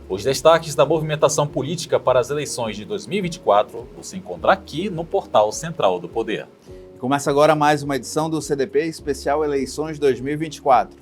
Os destaques da movimentação política para as eleições de 2024 você encontra aqui no Portal Central do Poder. Começa agora mais uma edição do CDP Especial Eleições 2024.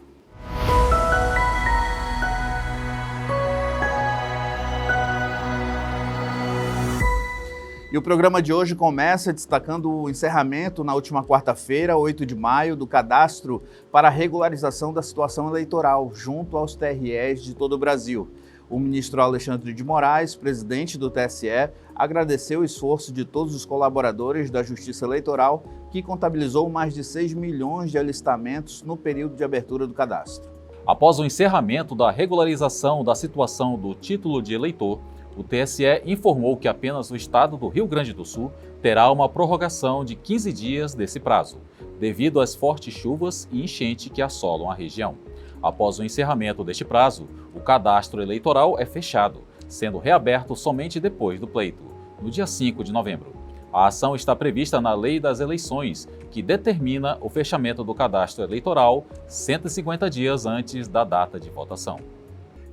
E o programa de hoje começa destacando o encerramento na última quarta-feira, 8 de maio, do cadastro para a regularização da situação eleitoral junto aos TREs de todo o Brasil. O ministro Alexandre de Moraes, presidente do TSE, agradeceu o esforço de todos os colaboradores da Justiça Eleitoral, que contabilizou mais de 6 milhões de alistamentos no período de abertura do cadastro. Após o encerramento da regularização da situação do título de eleitor, o TSE informou que apenas o estado do Rio Grande do Sul terá uma prorrogação de 15 dias desse prazo, devido às fortes chuvas e enchente que assolam a região. Após o encerramento deste prazo, o cadastro eleitoral é fechado, sendo reaberto somente depois do pleito, no dia 5 de novembro. A ação está prevista na Lei das Eleições, que determina o fechamento do cadastro eleitoral 150 dias antes da data de votação.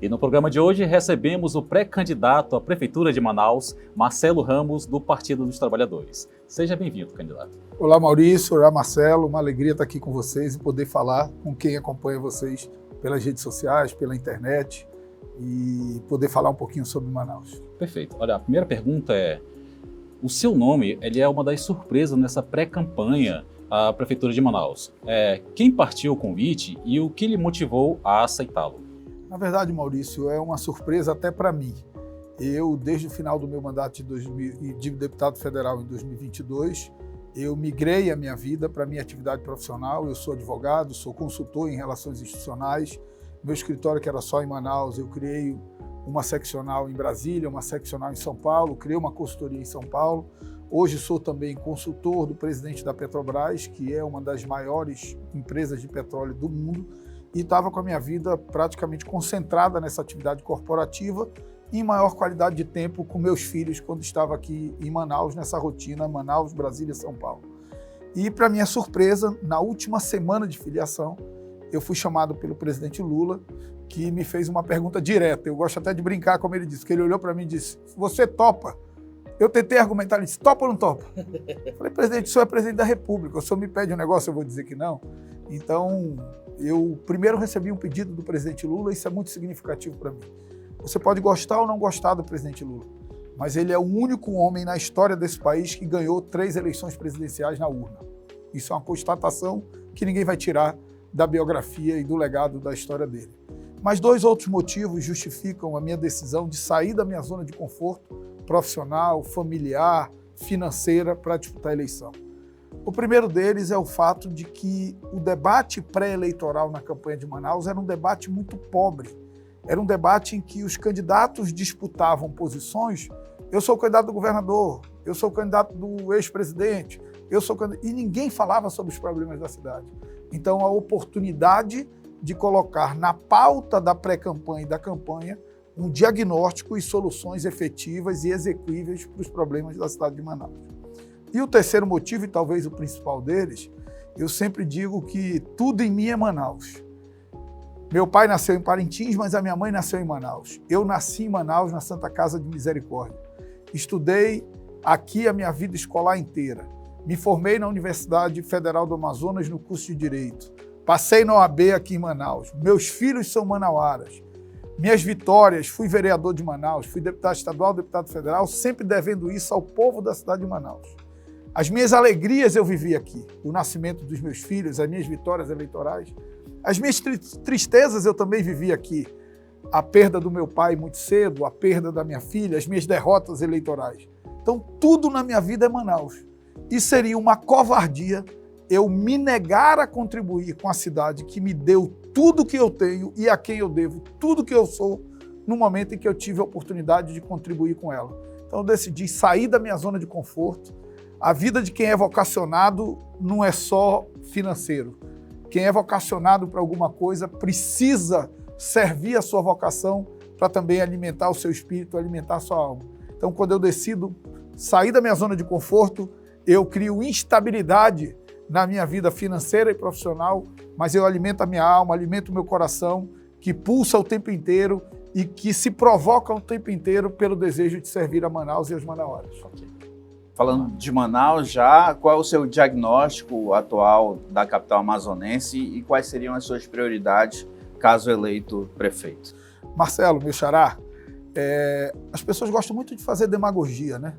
E no programa de hoje recebemos o pré-candidato à Prefeitura de Manaus, Marcelo Ramos, do Partido dos Trabalhadores. Seja bem-vindo, candidato. Olá, Maurício. Olá, Marcelo. Uma alegria estar aqui com vocês e poder falar com quem acompanha vocês pelas redes sociais, pela internet e poder falar um pouquinho sobre Manaus. Perfeito. Olha, a primeira pergunta é, o seu nome ele é uma das surpresas nessa pré-campanha à Prefeitura de Manaus. Quem partiu o convite e o que lhe motivou a aceitá-lo? Na verdade, Maurício, é uma surpresa até para mim. Eu, desde o final do meu mandato de deputado federal em 2022, eu migrei a minha vida para a minha atividade profissional. Eu sou advogado, sou consultor em relações institucionais. Meu escritório, que era só em Manaus, eu criei uma seccional em Brasília, uma seccional em São Paulo, criei uma consultoria em São Paulo. Hoje sou também consultor do presidente da Petrobras, que é uma das maiores empresas de petróleo do mundo, e estava com a minha vida praticamente concentrada nessa atividade corporativa em maior qualidade de tempo com meus filhos quando estava aqui em Manaus, nessa rotina Manaus, Brasília, São Paulo. E, para minha surpresa, na última semana de filiação, eu fui chamado pelo presidente Lula, que me fez uma pergunta direta. Eu gosto até de brincar, como ele disse, que ele olhou para mim e disse, você topa? Eu tentei argumentar, ele disse, topa ou não topa? Eu falei, presidente, o senhor é presidente da República, o senhor me pede um negócio, eu vou dizer que não. Então, eu primeiro recebi um pedido do presidente Lula, isso é muito significativo para mim. Você pode gostar ou não gostar do presidente Lula, mas ele é o único homem na história desse país que ganhou 3 eleições presidenciais na urna. Isso é uma constatação que ninguém vai tirar da biografia e do legado da história dele. Mas 2 outros motivos justificam a minha decisão de sair da minha zona de conforto profissional, familiar, financeira para disputar a eleição. O primeiro deles é o fato de que o debate pré-eleitoral na campanha de Manaus era um debate muito pobre. Era um debate em que os candidatos disputavam posições. Eu sou o candidato do governador, eu sou o candidato do ex-presidente, e ninguém falava sobre os problemas da cidade. Então, a oportunidade de colocar na pauta da pré-campanha e da campanha um diagnóstico e soluções efetivas e execuíveis para os problemas da cidade de Manaus. E o terceiro motivo, e talvez o principal deles, eu sempre digo que tudo em mim é Manaus. Meu pai nasceu em Parintins, mas a minha mãe nasceu em Manaus. Eu nasci em Manaus, na Santa Casa de Misericórdia. Estudei aqui a minha vida escolar inteira. Me formei na Universidade Federal do Amazonas no curso de Direito. Passei na OAB aqui em Manaus. Meus filhos são manauaras. Minhas vitórias, fui vereador de Manaus, fui deputado estadual, deputado federal, sempre devendo isso ao povo da cidade de Manaus. As minhas alegrias eu vivi aqui, o nascimento dos meus filhos, as minhas vitórias eleitorais. As minhas tristezas eu também vivi aqui. A perda do meu pai muito cedo, a perda da minha filha, as minhas derrotas eleitorais. Então, tudo na minha vida é Manaus. E seria uma covardia eu me negar a contribuir com a cidade que me deu tudo que eu tenho e a quem eu devo tudo que eu sou no momento em que eu tive a oportunidade de contribuir com ela. Então, eu decidi sair da minha zona de conforto. A vida de quem é vocacionado não é só financeiro. Quem é vocacionado para alguma coisa precisa servir a sua vocação para também alimentar o seu espírito, alimentar a sua alma. Então, quando eu decido sair da minha zona de conforto, eu crio instabilidade na minha vida financeira e profissional, mas eu alimento a minha alma, alimento o meu coração, que pulsa o tempo inteiro e que se provocam o tempo inteiro pelo desejo de servir a Manaus e aos manauaras. Falando de Manaus já, qual é o seu diagnóstico atual da capital amazonense e quais seriam as suas prioridades caso eleito prefeito? Marcelo, meu xará, as pessoas gostam muito de fazer demagogia, né?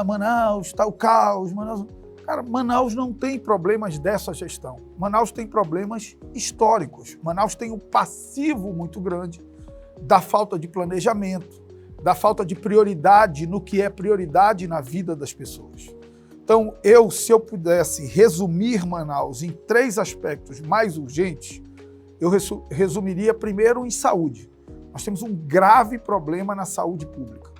Manaus, está o caos, Manaus... Cara, Manaus não tem problemas dessa gestão. Manaus tem problemas históricos. Manaus tem um passivo muito grande da falta de planejamento, da falta de prioridade no que é prioridade na vida das pessoas. Então, se eu pudesse resumir Manaus em 3 aspectos mais urgentes, eu resumiria primeiro em saúde. Nós temos um grave problema na saúde pública.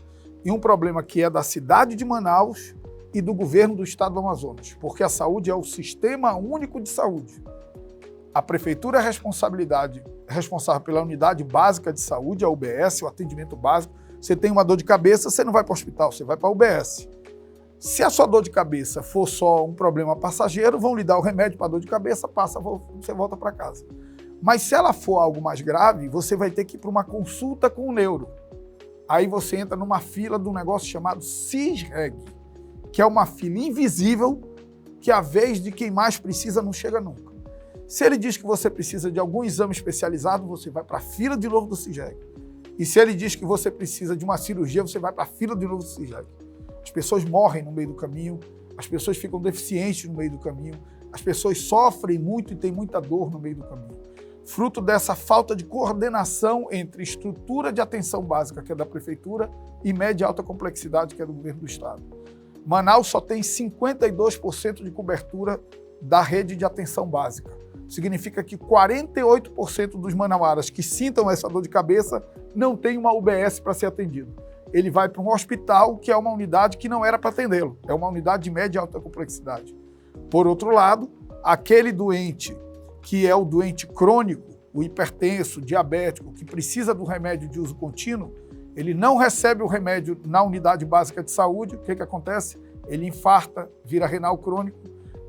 E um problema que é da cidade de Manaus e do governo do estado do Amazonas, porque a saúde é o Sistema Único de Saúde. A prefeitura é responsável pela unidade básica de saúde, a UBS, o atendimento básico. Você tem uma dor de cabeça, você não vai para o hospital, você vai para a UBS. Se a sua dor de cabeça for só um problema passageiro, vão lhe dar o remédio para a dor de cabeça, você volta para casa. Mas se ela for algo mais grave, você vai ter que ir para uma consulta com o neuro. Aí você entra numa fila de um negócio chamado CISREG, que é uma fila invisível que a vez de quem mais precisa não chega nunca. Se ele diz que você precisa de algum exame especializado, você vai para a fila de novo do CISREG. E se ele diz que você precisa de uma cirurgia, você vai para a fila de novo do CISREG. As pessoas morrem no meio do caminho, as pessoas ficam deficientes no meio do caminho, as pessoas sofrem muito e têm muita dor no meio do caminho. Fruto dessa falta de coordenação entre estrutura de atenção básica, que é da prefeitura, e média e alta complexidade, que é do governo do estado. Manaus só tem 52% de cobertura da rede de atenção básica. Significa que 48% dos manauaras que sintam essa dor de cabeça não tem uma UBS para ser atendido. Ele vai para um hospital, que é uma unidade que não era para atendê-lo. É uma unidade de média e alta complexidade. Por outro lado, aquele doente que é o doente crônico, o hipertenso, o diabético, que precisa do remédio de uso contínuo, ele não recebe o remédio na unidade básica de saúde. O que acontece? Ele infarta, vira renal crônico,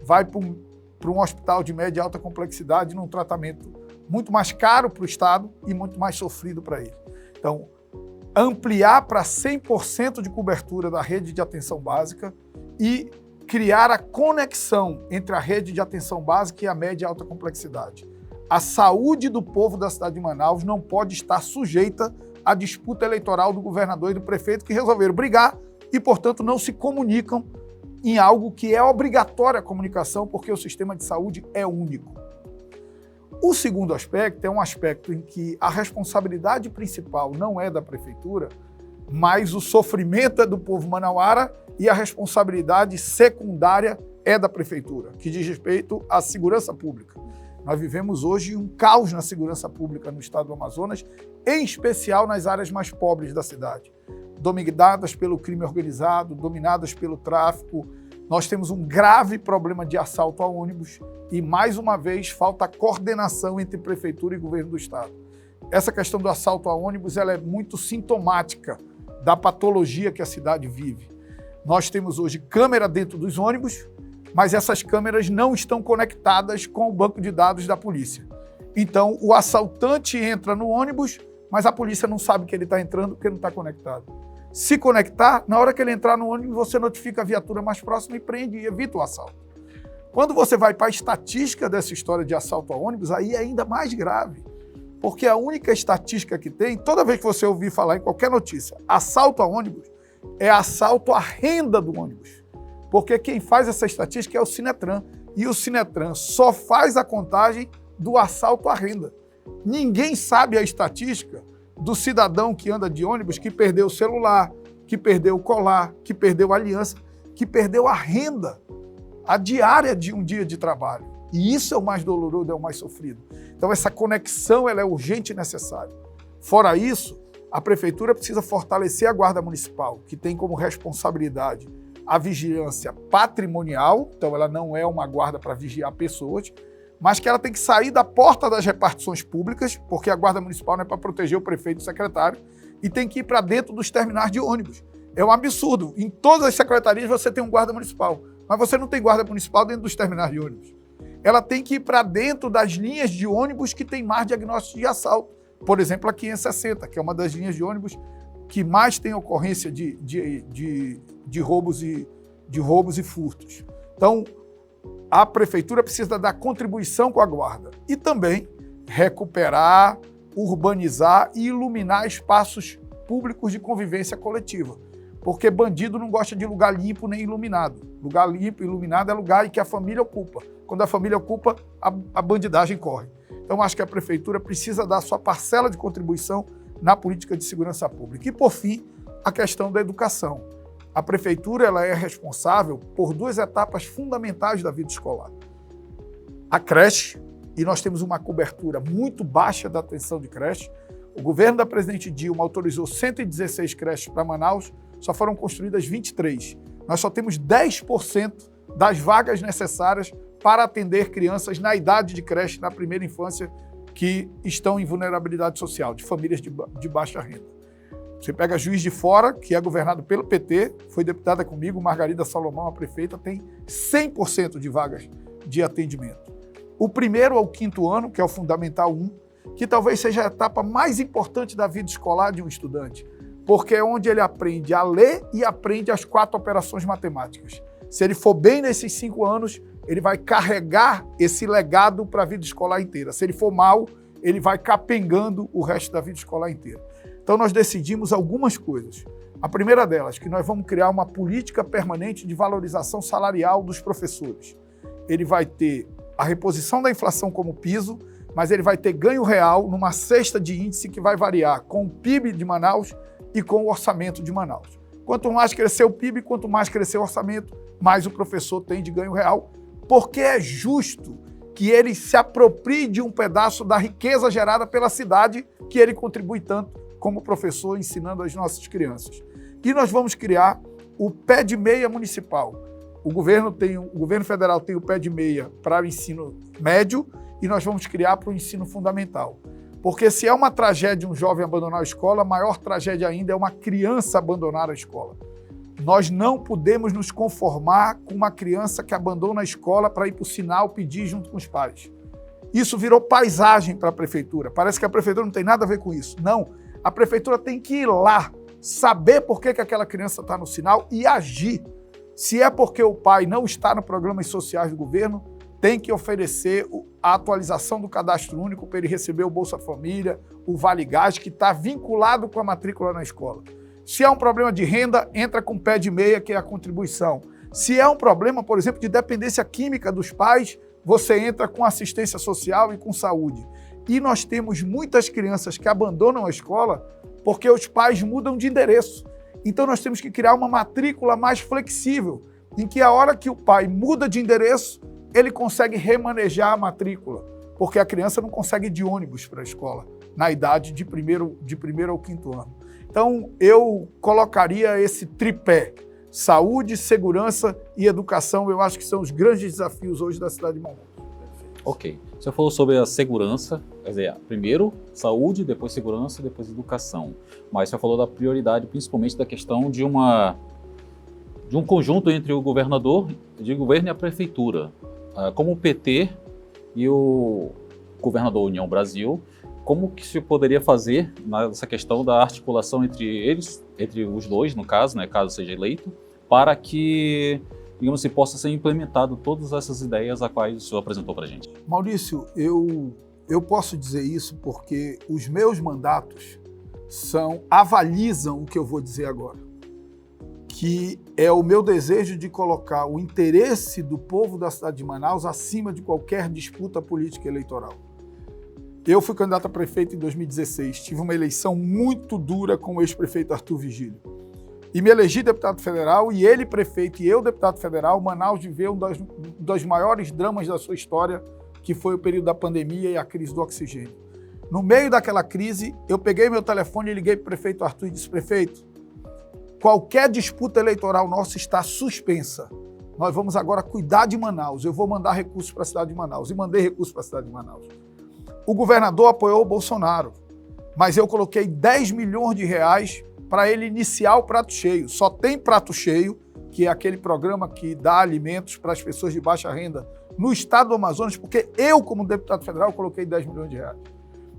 vai para um hospital de média e alta complexidade num tratamento muito mais caro para o Estado e muito mais sofrido para ele. Então, ampliar para 100% de cobertura da rede de atenção básica e criar a conexão entre a rede de atenção básica e a média e alta complexidade. A saúde do povo da cidade de Manaus não pode estar sujeita à disputa eleitoral do governador e do prefeito, que resolveram brigar e, portanto, não se comunicam em algo que é obrigatória a comunicação, porque o sistema de saúde é único. O segundo aspecto é um aspecto em que a responsabilidade principal não é da prefeitura, mas o sofrimento é do povo manauara e a responsabilidade secundária é da prefeitura, que diz respeito à segurança pública. Nós vivemos hoje um caos na segurança pública no estado do Amazonas, em especial nas áreas mais pobres da cidade, dominadas pelo crime organizado, dominadas pelo tráfico. Nós temos um grave problema de assalto a ônibus e, mais uma vez, falta coordenação entre prefeitura e governo do estado. Essa questão do assalto a ônibus ela é muito sintomática da patologia que a cidade vive. Nós temos hoje câmera dentro dos ônibus, mas essas câmeras não estão conectadas com o banco de dados da polícia. Então, o assaltante entra no ônibus, mas a polícia não sabe que ele está entrando porque não está conectado. Se conectar, na hora que ele entrar no ônibus, você notifica a viatura mais próxima e prende e evita o assalto. Quando você vai para a estatística dessa história de assalto a ônibus, aí é ainda mais grave. Porque a única estatística que tem, toda vez que você ouvir falar em qualquer notícia, assalto a ônibus, é assalto à renda do ônibus. Porque quem faz essa estatística é o Sinetran. E o Sinetran só faz a contagem do assalto à renda. Ninguém sabe a estatística do cidadão que anda de ônibus, que perdeu o celular, que perdeu o colar, que perdeu a aliança, que perdeu a renda, a diária de um dia de trabalho. E isso é o mais doloroso, é o mais sofrido. Então essa conexão ela é urgente e necessária. Fora isso, a prefeitura precisa fortalecer a Guarda Municipal, que tem como responsabilidade a vigilância patrimonial, então ela não é uma guarda para vigiar pessoas, mas que ela tem que sair da porta das repartições públicas, porque a Guarda Municipal não é para proteger o prefeito e o secretário, e tem que ir para dentro dos terminais de ônibus. É um absurdo. Em todas as secretarias você tem um guarda municipal, mas você não tem guarda municipal dentro dos terminais de ônibus. Ela tem que ir para dentro das linhas de ônibus que tem mais diagnóstico de assalto, Por exemplo, a 560, que é uma das linhas de ônibus que mais tem ocorrência de roubos e furtos. Então, a prefeitura precisa dar contribuição com a guarda e também recuperar, urbanizar e iluminar espaços públicos de convivência coletiva. Porque bandido não gosta de lugar limpo nem iluminado. Lugar limpo e iluminado é lugar em que a família ocupa. Quando a família ocupa, a bandidagem corre. Então, acho que a prefeitura precisa dar sua parcela de contribuição na política de segurança pública. E, por fim, a questão da educação. A prefeitura ela é responsável por 2 etapas fundamentais da vida escolar. A creche, e nós temos uma cobertura muito baixa da atenção de creche. O governo da presidente Dilma autorizou 116 creches para Manaus, só foram construídas 23. Nós só temos 10% das vagas necessárias para atender crianças na idade de creche, na primeira infância, que estão em vulnerabilidade social, de famílias de baixa renda. Você pega Juiz de Fora, que é governado pelo PT, foi deputada comigo, Margarida Salomão, a prefeita, tem 100% de vagas de atendimento. O 1º ao 5º ano, que é o Fundamental 1, que talvez seja a etapa mais importante da vida escolar de um estudante, porque é onde ele aprende a ler e aprende as 4 operações matemáticas. Se ele for bem nesses 5 anos, ele vai carregar esse legado para a vida escolar inteira. Se ele for mal, ele vai capengando o resto da vida escolar inteira. Então, nós decidimos algumas coisas. A primeira delas, que nós vamos criar uma política permanente de valorização salarial dos professores. Ele vai ter a reposição da inflação como piso, mas ele vai ter ganho real numa cesta de índice que vai variar com o PIB de Manaus e com o orçamento de Manaus. Quanto mais crescer o PIB, quanto mais crescer o orçamento, mais o professor tem de ganho real, porque é justo que ele se aproprie de um pedaço da riqueza gerada pela cidade que ele contribui tanto como professor ensinando as nossas crianças. E nós vamos criar o pé de meia municipal. O governo federal tem o pé de meia para o ensino médio e nós vamos criar para o ensino fundamental. Porque se é uma tragédia um jovem abandonar a escola, a maior tragédia ainda é uma criança abandonar a escola. Nós não podemos nos conformar com uma criança que abandona a escola para ir para o sinal pedir junto com os pais. Isso virou paisagem para a prefeitura. Parece que a prefeitura não tem nada a ver com isso. Não, a prefeitura tem que ir lá, saber por que aquela criança está no sinal e agir. Se é porque o pai não está no programas sociais do governo, tem que oferecer a atualização do cadastro único para ele receber o Bolsa Família, o Vale Gás, que está vinculado com a matrícula na escola. Se é um problema de renda, entra com pé de meia, que é a contribuição. Se é um problema, por exemplo, de dependência química dos pais, você entra com assistência social e com saúde. E nós temos muitas crianças que abandonam a escola porque os pais mudam de endereço. Então nós temos que criar uma matrícula mais flexível, em que a hora que o pai muda de endereço, ele consegue remanejar a matrícula, porque a criança não consegue ir de ônibus para a escola, na idade de primeiro ao 5º ano. Então, eu colocaria esse tripé, saúde, segurança e educação, eu acho que são os grandes desafios hoje da cidade de Manaus. Ok. Você falou sobre a segurança, quer dizer, primeiro saúde, depois segurança, depois educação. Mas você falou da prioridade, principalmente da questão de um conjunto entre o governador de governo e a prefeitura. Como o PT e o governador União Brasil, como que se poderia fazer nessa questão da articulação entre eles, entre os dois, no caso, né, caso seja eleito, para que, digamos assim, possa ser implementado todas essas ideias a quais o senhor apresentou para a gente? Maurício, eu posso dizer isso porque os meus mandatos avalizam o que eu vou dizer agora, que é o meu desejo de colocar o interesse do povo da cidade de Manaus acima de qualquer disputa política eleitoral. Eu fui candidato a prefeito em 2016, tive uma eleição muito dura com o ex-prefeito Arthur Vigílio. E me elegi deputado federal, e ele prefeito e eu deputado federal. Manaus viveu um dos maiores dramas da sua história, que foi o período da pandemia e a crise do oxigênio. No meio daquela crise, eu peguei meu telefone e liguei para o prefeito Arthur e disse: prefeito, qualquer disputa eleitoral nossa está suspensa. Nós vamos agora cuidar de Manaus. Eu vou mandar recursos para a cidade de Manaus. E mandei recursos para a cidade de Manaus. O governador apoiou o Bolsonaro, mas eu coloquei 10 milhões de reais para ele iniciar o prato cheio. Só tem prato cheio, que é aquele programa que dá alimentos para as pessoas de baixa renda no estado do Amazonas, porque eu, como deputado federal, coloquei 10 milhões de reais.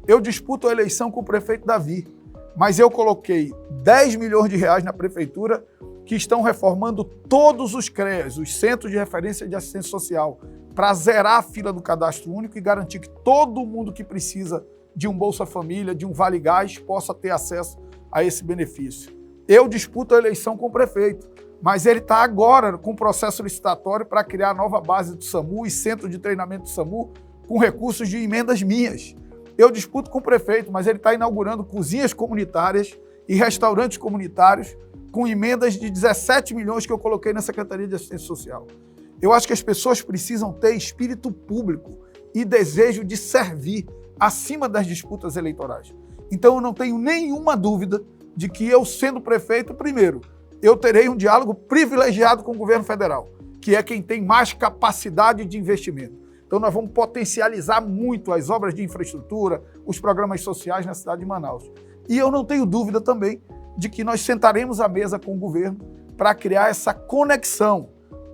eu disputo a eleição com o prefeito Davi, mas eu coloquei 10 milhões de reais na prefeitura que estão reformando todos os CREAs, os Centros de Referência de Assistência Social, para zerar a fila do cadastro único e garantir que todo mundo que precisa de um Bolsa Família, de um Vale Gás, possa ter acesso a esse benefício. Eu disputo a eleição com o prefeito, mas ele está agora com o processo licitatório para criar a nova base do SAMU e centro de treinamento do SAMU com recursos de emendas minhas. Eu disputo com o prefeito, mas ele está inaugurando cozinhas comunitárias e restaurantes comunitários com emendas de 17 milhões que eu coloquei na Secretaria de Assistência Social. Eu acho que as pessoas precisam ter espírito público e desejo de servir acima das disputas eleitorais. Então eu não tenho nenhuma dúvida de que eu, sendo prefeito, primeiro, eu terei um diálogo privilegiado com o governo federal, que é quem tem mais capacidade de investimento. Então nós vamos potencializar muito as obras de infraestrutura, os programas sociais na cidade de Manaus. E eu não tenho dúvida também de que nós sentaremos à mesa com o governo para criar essa conexão.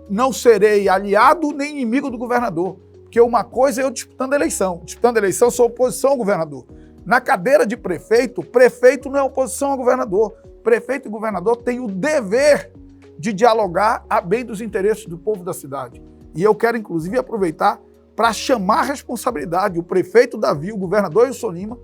Não serei aliado nem inimigo do governador, porque uma coisa é eu disputando a eleição. Disputando a eleição, eu sou oposição ao governador. Na cadeira de prefeito, prefeito não é oposição ao governador. Prefeito e governador têm o dever de dialogar a bem dos interesses do povo da cidade. E eu quero, inclusive, aproveitar para chamar a responsabilidade o prefeito Davi, o governador Wilson Lima,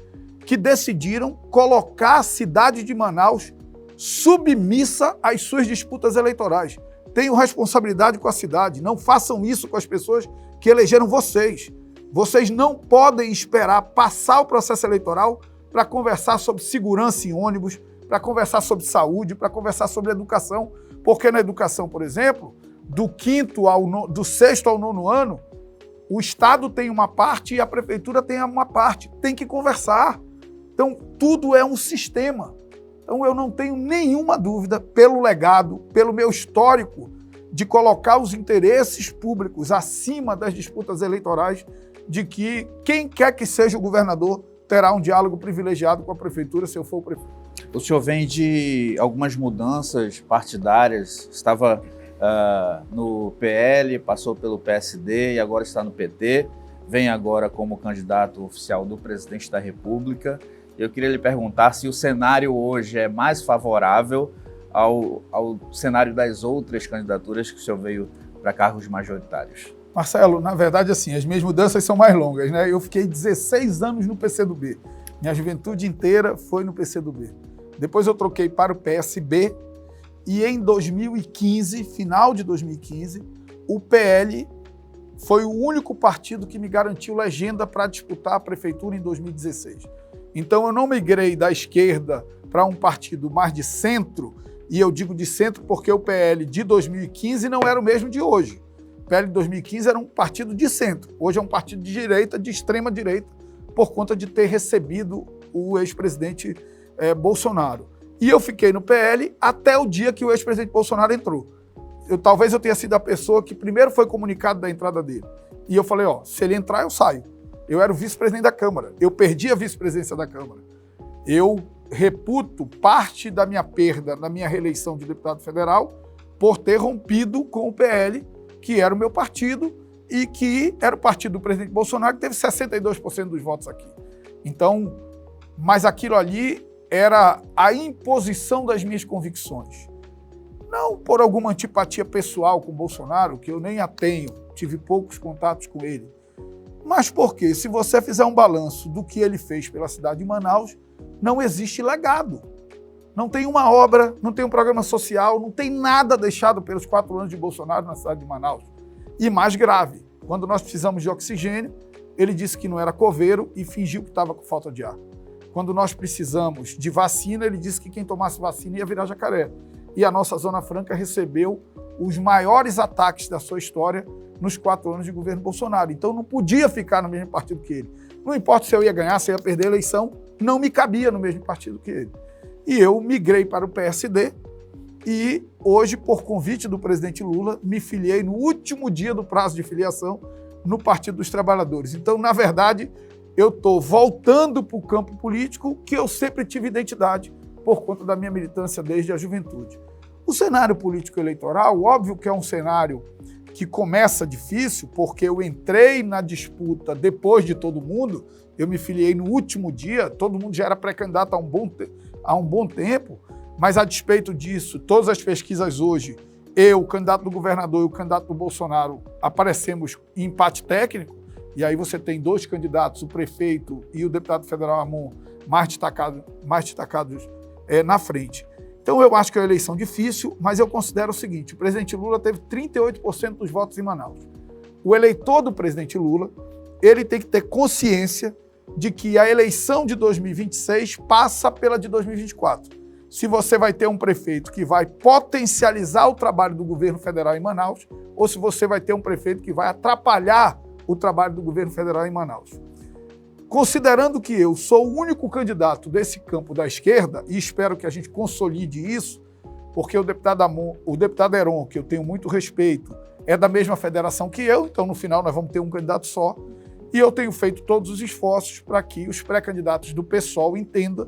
que decidiram colocar a cidade de Manaus submissa às suas disputas eleitorais. Tenham responsabilidade com a cidade, não façam isso com as pessoas que elegeram vocês. Vocês não podem esperar passar o processo eleitoral para conversar sobre segurança em ônibus, para conversar sobre saúde, para conversar sobre educação, porque na educação, por exemplo, do 6º ao 9º ano, o Estado tem uma parte e a Prefeitura tem uma parte. Tem que conversar. Então, tudo é um sistema. Então, eu não tenho nenhuma dúvida, pelo legado, pelo meu histórico, de colocar os interesses públicos acima das disputas eleitorais, de que quem quer que seja o governador terá um diálogo privilegiado com a Prefeitura, se eu for o prefeito. O senhor vem de algumas mudanças partidárias, estava no PL, passou pelo PSD e agora está no PT, vem agora como candidato oficial do presidente da República. Eu queria lhe perguntar se o cenário hoje é mais favorável ao cenário das outras candidaturas que o senhor veio para cargos majoritários. Marcelo, na verdade, assim, as minhas mudanças são mais longas, né? Eu fiquei 16 anos no PCdoB. Minha juventude inteira foi no PCdoB. Depois eu troquei para o PSB e em 2015, final de 2015, o PL foi o único partido que me garantiu legenda para disputar a prefeitura em 2016. Então eu não migrei da esquerda para um partido mais de centro, e eu digo de centro porque o PL de 2015 não era o mesmo de hoje. O PL de 2015 era um partido de centro, hoje é um partido de direita, de extrema direita, por conta de ter recebido o ex-presidente Bolsonaro. E eu fiquei no PL até o dia que o ex-presidente Bolsonaro entrou. Talvez eu tenha sido a pessoa que primeiro foi comunicado da entrada dele. E eu falei, se ele entrar, eu saio. Eu era o vice-presidente da Câmara. Eu perdi a vice-presidência da Câmara. Eu reputo parte da minha perda na minha reeleição de deputado federal por ter rompido com o PL, que era o meu partido e que era o partido do presidente Bolsonaro, que teve 62% dos votos aqui. Então, mas aquilo ali era a imposição das minhas convicções. Não por alguma antipatia pessoal com o Bolsonaro, que eu nem a tenho, tive poucos contatos com ele, mas porque, se você fizer um balanço do que ele fez pela cidade de Manaus, não existe legado. Não tem uma obra, não tem um programa social, não tem nada deixado pelos 4 anos de Bolsonaro na cidade de Manaus. E mais grave, quando nós precisamos de oxigênio, ele disse que não era coveiro e fingiu que estava com falta de ar. Quando nós precisamos de vacina, ele disse que quem tomasse vacina ia virar jacaré. E a nossa Zona Franca recebeu os maiores ataques da sua história nos 4 anos de governo Bolsonaro. Então não podia ficar no mesmo partido que ele. Não importa se eu ia ganhar, se eu ia perder a eleição, não me cabia no mesmo partido que ele. E eu migrei para o PSD e hoje, por convite do presidente Lula, me filiei no último dia do prazo de filiação no Partido dos Trabalhadores. Então, na verdade, eu estou voltando para o campo político que eu sempre tive identidade por conta da minha militância desde a juventude. O cenário político eleitoral, óbvio que é um cenário que começa difícil, porque eu entrei na disputa depois de todo mundo, eu me filiei no último dia, todo mundo já era pré-candidato há um bom tempo, mas a despeito disso, todas as pesquisas hoje, eu, o candidato do governador e o candidato do Bolsonaro, aparecemos em empate técnico, e aí você tem dois candidatos, o prefeito e o deputado federal Amon, mais destacados na frente. Então eu acho que é uma eleição difícil, mas eu considero o seguinte, o presidente Lula teve 38% dos votos em Manaus. O eleitor do presidente Lula, ele tem que ter consciência de que a eleição de 2026 passa pela de 2024. Se você vai ter um prefeito que vai potencializar o trabalho do governo federal em Manaus, ou se você vai ter um prefeito que vai atrapalhar o trabalho do governo federal em Manaus. Considerando que eu sou o único candidato desse campo da esquerda, e espero que a gente consolide isso, porque o deputado Heron, que eu tenho muito respeito, é da mesma federação que eu, então no final nós vamos ter um candidato só, e eu tenho feito todos os esforços para que os pré-candidatos do PSOL entendam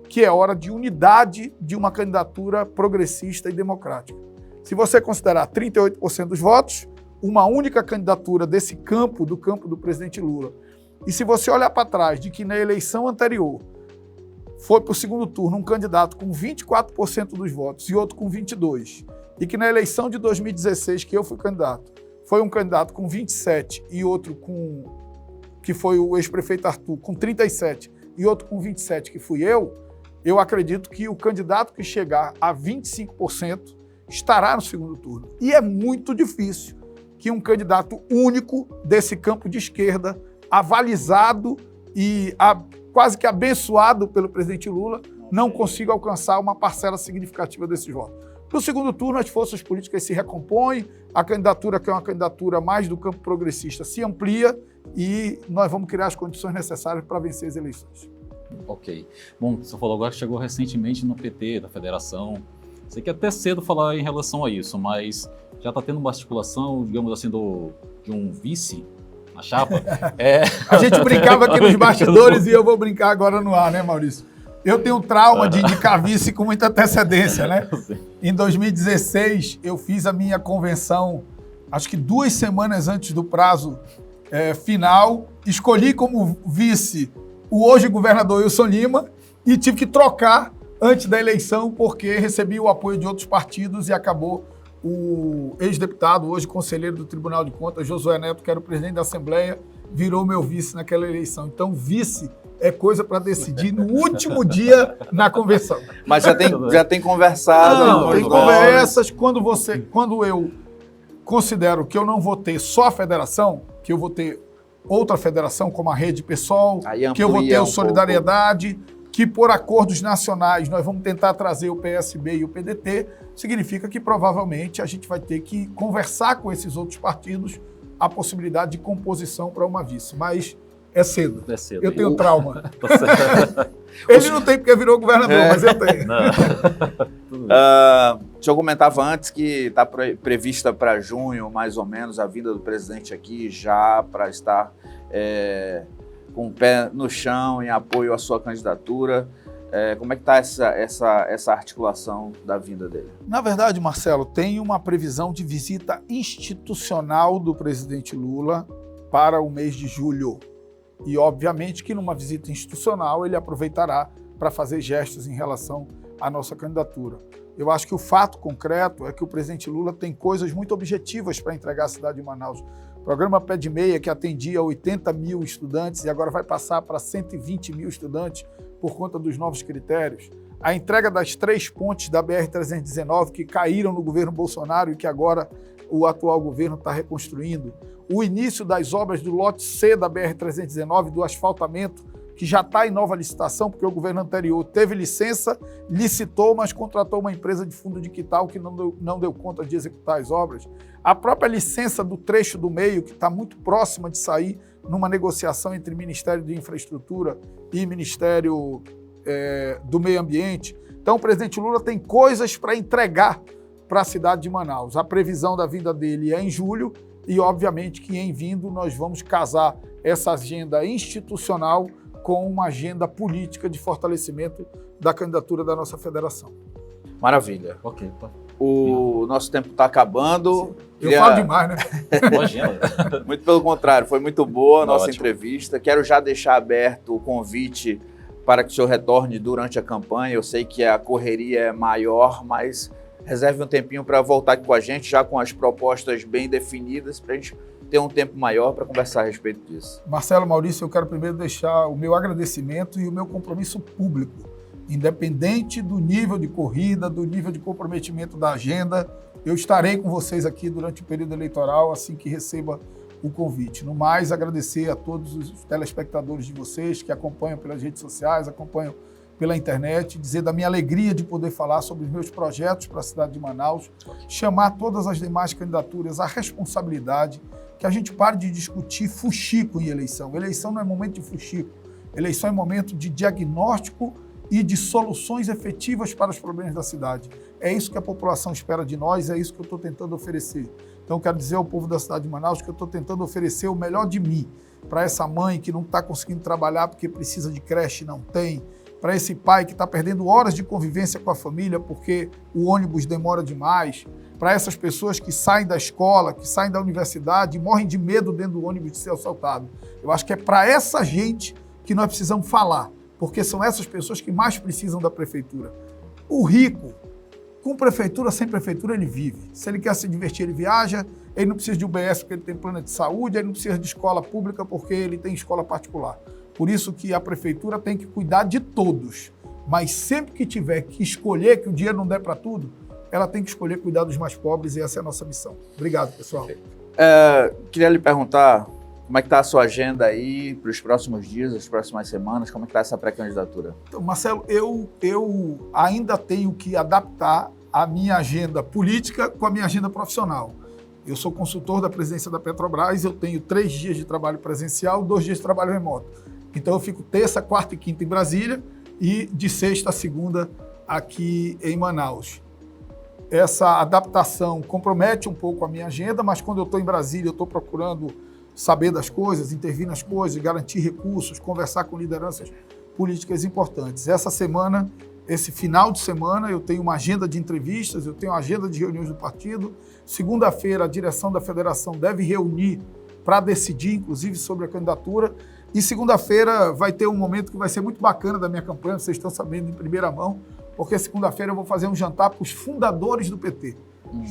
que é hora de unidade de uma candidatura progressista e democrática. Se você considerar 38% dos votos, uma única candidatura desse campo, do campo do presidente Lula, e se você olhar para trás de que na eleição anterior foi para o segundo turno um candidato com 24% dos votos e outro com 22%, e que na eleição de 2016, que eu fui candidato, foi um candidato com 27% e outro que foi o ex-prefeito Arthur, com 37%, e outro com 27%, que fui eu acredito que o candidato que chegar a 25% estará no segundo turno. E é muito difícil que um candidato único desse campo de esquerda, avalizado e quase que abençoado pelo presidente Lula, não consiga alcançar uma parcela significativa desses votos. No segundo turno, as forças políticas se recompõem, a candidatura, que é uma candidatura mais do campo progressista, se amplia e nós vamos criar as condições necessárias para vencer as eleições. Ok. Bom, você falou agora que chegou recentemente no PT, da federação. Sei que é até cedo falar em relação a isso, mas já está tendo uma articulação, digamos assim, de um vice na chapa? A gente brincava aqui nos bastidores e eu vou brincar agora no ar, né, Maurício? Eu tenho trauma de indicar vice com muita antecedência, né? Em 2016, eu fiz a minha convenção, acho que 2 semanas antes do prazo final, escolhi como vice o hoje governador Wilson Lima e tive que trocar antes da eleição porque recebi o apoio de outros partidos e acabou o ex-deputado, hoje conselheiro do Tribunal de Contas, Josué Neto, que era o presidente da Assembleia, virou meu vice naquela eleição. Então, vice é coisa para decidir no último dia na convenção. Mas já tem conversado. Não, tem conversas. Quando eu considero que eu não vou ter só a federação, que eu vou ter outra federação, como a Rede PSOL, que eu vou ter o Solidariedade, que por acordos nacionais nós vamos tentar trazer o PSB e o PDT, significa que provavelmente a gente vai ter que conversar com esses outros partidos a possibilidade de composição para uma vice. Mas é cedo. Eu tenho trauma. Ele não tem porque virou governador, mas eu tenho. O senhor comentava antes que está prevista para junho, mais ou menos, a vinda do presidente aqui já para estar com o pé no chão em apoio à sua candidatura. Como é que está essa articulação da vinda dele? Na verdade, Marcelo, tem uma previsão de visita institucional do presidente Lula para o mês de julho. E, obviamente, que numa visita institucional ele aproveitará para fazer gestos em relação à nossa candidatura. Eu acho que o fato concreto é que o presidente Lula tem coisas muito objetivas para entregar à cidade de Manaus. O programa Pé de Meia, que atendia 80 mil estudantes e agora vai passar para 120 mil estudantes por conta dos novos critérios. A entrega das 3 pontes da BR-319 que caíram no governo Bolsonaro e que agora o atual governo está reconstruindo. O início das obras do lote C da BR-319, do asfaltamento, que já está em nova licitação, porque o governo anterior teve licença, licitou, mas contratou uma empresa de fundo de quintal que não deu conta de executar as obras. A própria licença do trecho do meio, que está muito próxima de sair numa negociação entre Ministério de Infraestrutura e Ministério do Meio Ambiente. Então, o presidente Lula tem coisas para entregar para a cidade de Manaus. A previsão da vinda dele é em julho e, obviamente, que em vindo nós vamos casar essa agenda institucional com uma agenda política de fortalecimento da candidatura da nossa federação. Maravilha. Ok, tá. O nosso tempo está acabando. Eu falo demais, né? Imagina. Muito pelo contrário, foi muito boa a nossa Ótimo. entrevista. Quero já deixar aberto o convite para que o senhor retorne durante a campanha. Eu sei que a correria é maior, mas reserve um tempinho para voltar aqui com a gente, já com as propostas bem definidas, para a gente ter um tempo maior para conversar a respeito disso. Marcelo, Maurício, eu quero primeiro deixar o meu agradecimento e o meu compromisso público. Independente do nível de corrida, do nível de comprometimento da agenda, eu estarei com vocês aqui durante o período eleitoral, assim que receba o convite. No mais, agradecer a todos os telespectadores de vocês que acompanham pelas redes sociais, acompanham pela internet, dizer da minha alegria de poder falar sobre os meus projetos para a cidade de Manaus, chamar todas as demais candidaturas à responsabilidade, que a gente pare de discutir fuxico em eleição. Eleição não é momento de fuxico, eleição é momento de diagnóstico e de soluções efetivas para os problemas da cidade. É isso que a população espera de nós, é isso que eu estou tentando oferecer. Então, quero dizer ao povo da cidade de Manaus que eu estou tentando oferecer o melhor de mim para essa mãe que não está conseguindo trabalhar porque precisa de creche e não tem, para esse pai que está perdendo horas de convivência com a família porque o ônibus demora demais, para essas pessoas que saem da escola, que saem da universidade e morrem de medo dentro do ônibus de ser assaltado. Eu acho que é para essa gente que nós precisamos falar, porque são essas pessoas que mais precisam da prefeitura. O rico, com prefeitura, sem prefeitura, ele vive. Se ele quer se divertir, ele viaja, ele não precisa de UBS porque ele tem plano de saúde, ele não precisa de escola pública porque ele tem escola particular. Por isso que a prefeitura tem que cuidar de todos, mas sempre que tiver que escolher, que o dinheiro não der para tudo, ela tem que escolher cuidar dos mais pobres e essa é a nossa missão. Obrigado, pessoal. Queria lhe perguntar como é que está a sua agenda aí para os próximos dias, as próximas semanas, como é que está essa pré-candidatura? Então, Marcelo, eu ainda tenho que adaptar a minha agenda política com a minha agenda profissional. Eu sou consultor da presidência da Petrobras, eu tenho 3 dias de trabalho presencial, 2 dias de trabalho remoto. Então eu fico terça, quarta e quinta em Brasília e de sexta a segunda aqui em Manaus. Essa adaptação compromete um pouco a minha agenda, mas quando eu estou em Brasília, eu estou procurando saber das coisas, intervir nas coisas, garantir recursos, conversar com lideranças políticas importantes. Essa semana, esse final de semana, eu tenho uma agenda de entrevistas, eu tenho uma agenda de reuniões do partido. Segunda-feira, a direção da federação deve reunir para decidir, inclusive, sobre a candidatura. E segunda-feira vai ter um momento que vai ser muito bacana da minha campanha, vocês estão sabendo em primeira mão, porque segunda-feira eu vou fazer um jantar para os fundadores do PT,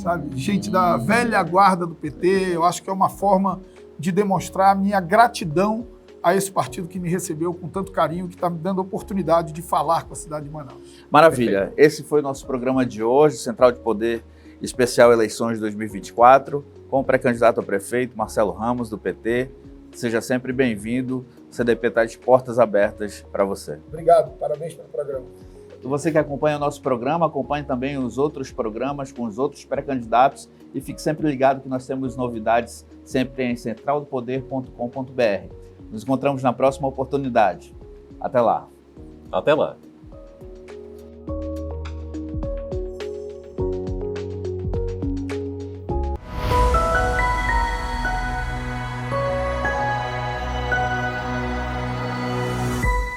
sabe? Gente da velha guarda do PT. Eu acho que é uma forma de demonstrar a minha gratidão a esse partido que me recebeu com tanto carinho, que está me dando a oportunidade de falar com a cidade de Manaus. Maravilha. Esse foi o nosso programa de hoje, Central de Poder Especial Eleições 2024, com o pré-candidato a prefeito, Marcelo Ramos, do PT. Seja sempre bem-vindo. O CDP está de portas abertas para você. Obrigado, parabéns pelo programa. Você que acompanha o nosso programa, acompanhe também os outros programas com os outros pré-candidatos e fique sempre ligado que nós temos novidades sempre em centraldopoder.com.br. Nos encontramos na próxima oportunidade. Até lá. Até lá.